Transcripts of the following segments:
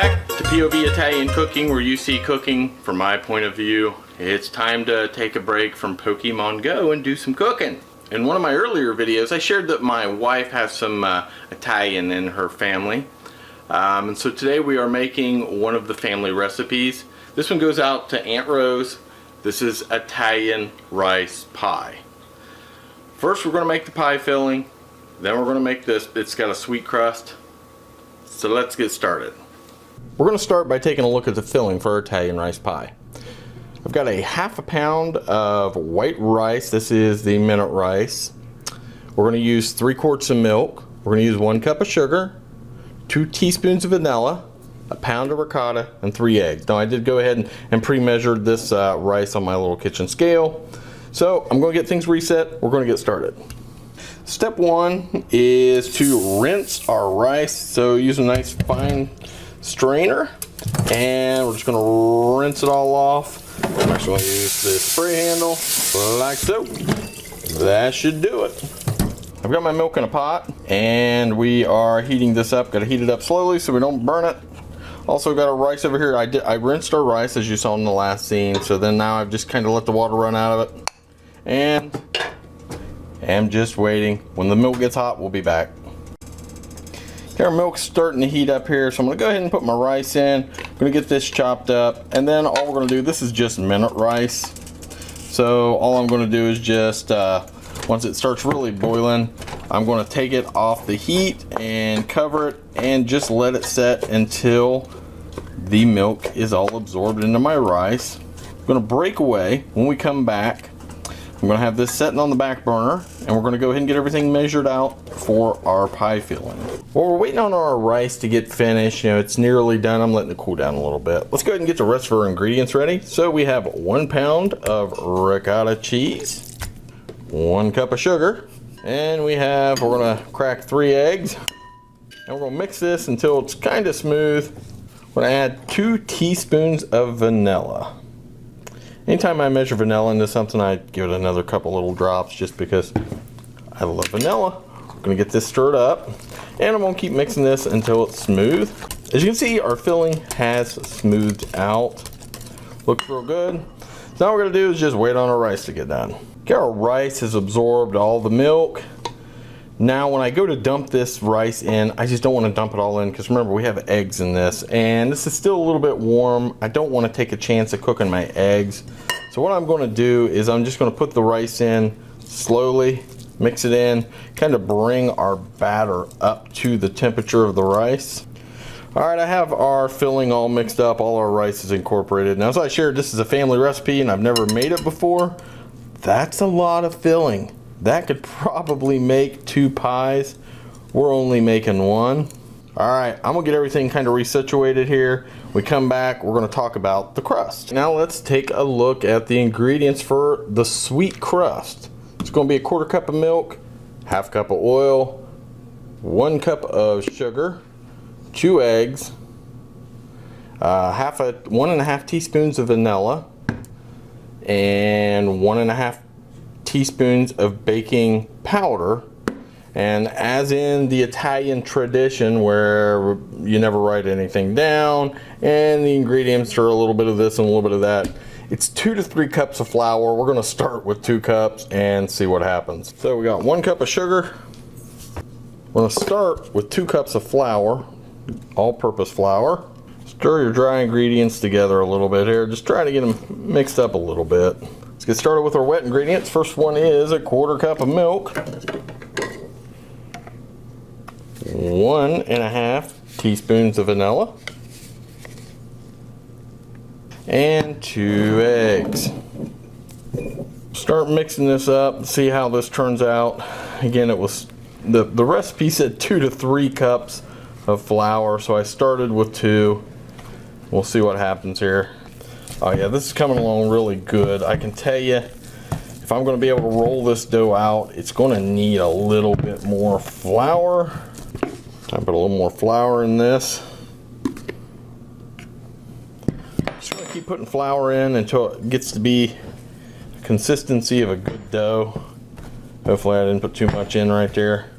back to POV Italian Cooking, where you see cooking from my point of view. It's time to take a break from Pokemon Go and do some cooking. In one of my earlier videos, I shared that my wife has some Italian in her family. And so today we are making one of the family recipes. This one goes out to Aunt Rose. This is Italian rice pie. First we're going to make the pie filling. Then we're going to make this. It's got a sweet crust. So let's get started. We're going to start by taking a look at the filling for our Italian rice pie. I've got a half a pound of white rice. This is the minute rice. We're going to use 3 quarts of milk. We're going to use 1 cup of sugar, 2 teaspoons of vanilla, a pound of ricotta, and 3 eggs. Now I did go ahead and pre-measured this rice on my little kitchen scale. So I'm going to get things reset. We're going to get started. Step 1 is to rinse our rice. So use a nice fine strainer, and we're just going to rinse it all off. I'm actually going to use the spray handle like so. That should do it. I've got my milk in a pot, and we are heating this up. Got to heat it up slowly so we don't burn it. Also got our rice over here. I rinsed our rice as you saw in the last scene. So then now I've just kind of let the water run out of it, and I'm just waiting. When the milk gets hot, we'll be back. Okay, our milk's starting to heat up here, so I'm going to go ahead and put my rice in. I'm going to get this chopped up, and then all we're going to do, this is just minute rice. So all I'm going to do is just, once it starts really boiling, I'm going to take it off the heat and cover it and just let it set until the milk is all absorbed into my rice. I'm going to break away. When we come back, I'm going to have this setting on the back burner, and we're going to go ahead and get everything measured out for our pie filling. While we're waiting on our rice to get finished, you know, it's nearly done. I'm letting it cool down a little bit. Let's go ahead and get the rest of our ingredients ready. So we have 1 pound of ricotta cheese, 1 cup of sugar, and we're going to crack 3 eggs, and we're going to mix this until it's kind of smooth. We're going to add 2 teaspoons of vanilla. Anytime I measure vanilla into something, I give it another couple little drops just because I love vanilla. I'm going to get this stirred up, and I'm going to keep mixing this until it's smooth. As you can see, our filling has smoothed out. Looks real good. So now what we're going to do is just wait on our rice to get done. Okay, our rice has absorbed all the milk. Now when I go to dump this rice in, I just don't want to dump it all in because remember, we have eggs in this, and this is still a little bit warm. I don't want to take a chance of cooking my eggs. So what I'm going to do is I'm just going to put the rice in slowly, mix it in, kind of bring our batter up to the temperature of the rice. Alright, I have our filling all mixed up, all our rice is incorporated. Now as I shared, this is a family recipe and I've never made it before. That's a lot of filling. That could probably make 2 pies. We're only making 1. Alright, I'm going to get everything kind of resituated here. We come back, we're going to talk about the crust. Now let's take a look at the ingredients for the sweet crust. It's going to be a 1/4 cup of milk, 1/2 cup of oil, 1 cup of sugar, 2 eggs, 1.5 teaspoons of vanilla, and 1.5 teaspoons of baking powder. And as in the Italian tradition where you never write anything down and the ingredients are a little bit of this and a little bit of that, it's 2 to 3 cups of flour. We're going to start with 2 cups and see what happens. So we got 1 cup of sugar. We're going to start with 2 cups of flour, all-purpose flour. Stir your dry ingredients together a little bit here. Just try to get them mixed up a little bit. Let's get started with our wet ingredients. First one is a 1/4 cup of milk, 1.5 teaspoons of vanilla, and 2 eggs. Start mixing this up, see how this turns out. Again, it was the recipe said 2 to 3 cups of flour, so I started with 2. We'll see what happens here. Oh yeah, this is coming along really good. I can tell you, if I'm going to be able to roll this dough out, it's going to need a little bit more flour. I put a little more flour in this. Just going to keep putting flour in until it gets to be the consistency of a good dough. Hopefully I didn't put too much in right there.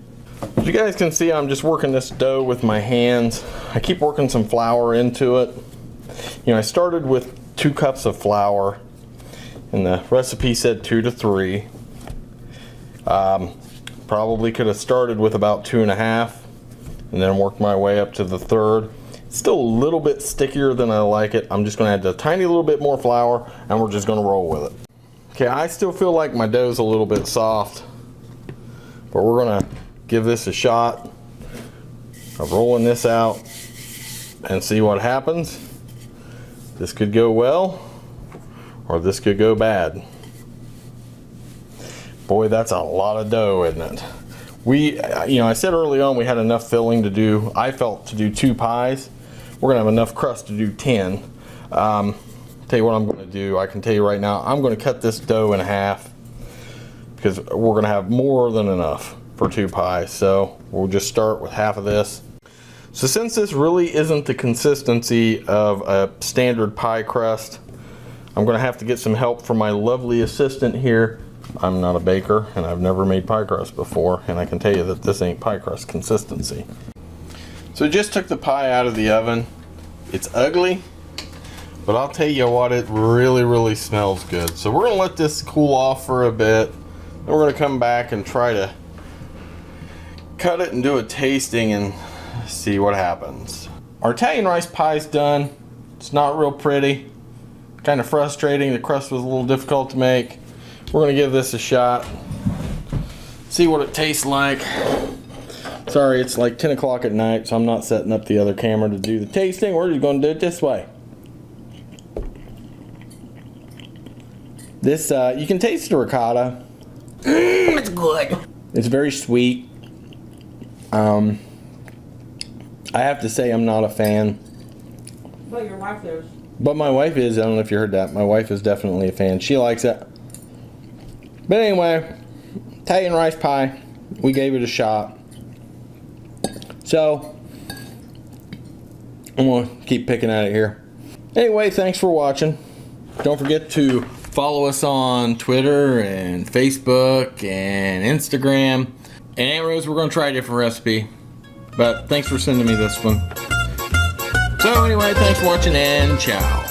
As you guys can see, I'm just working this dough with my hands. I keep working some flour into it. You know, I started with 2 cups of flour, and the recipe said 2 to 3. Probably could have started with about 2.5, and then worked my way up to the 1/3. It's still a little bit stickier than I like it. I'm just going to add a tiny little bit more flour, and we're just going to roll with it. Okay, I still feel like my dough's a little bit soft, but we're going to give this a shot of rolling this out and see what happens. This could go well, or this could go bad. Boy, that's a lot of dough, isn't it? I said early on we had enough filling to do, I felt, to do 2 pies. We're gonna have enough crust to do 10. Tell you what I'm gonna do, I can tell you right now, I'm gonna cut this dough in half because we're gonna have more than enough for 2 pies. So we'll just start with half of this. So since this really isn't the consistency of a standard pie crust, I'm gonna have to get some help from my lovely assistant here. I'm not a baker, and I've never made pie crust before, and I can tell you that this ain't pie crust consistency. So I just took the pie out of the oven. It's ugly, but I'll tell you what, it really smells good. So we're gonna let this cool off for a bit, and we're gonna come back and try to cut it and do a tasting and see what happens. Our Italian rice pie's done. It's not real pretty, kind of frustrating. The crust was a little difficult to make. We're gonna give this a shot, see what it tastes like. Sorry, it's like 10 o'clock at night, so I'm not setting up the other camera to do the tasting. We're just gonna do it this way. This, you can taste the ricotta. It's good. It's very sweet. I have to say I'm not a fan. But your wife is. But my wife is. I don't know if you heard that. My wife is definitely a fan. She likes it. But anyway, Italian rice pie, we gave it a shot. So, I'm going to keep picking at it here. Anyway, thanks for watching. Don't forget to follow us on Twitter and Facebook and Instagram. And Aunt Rose, we're going to try a different recipe. But thanks for sending me this one. So anyway, thanks for watching and ciao.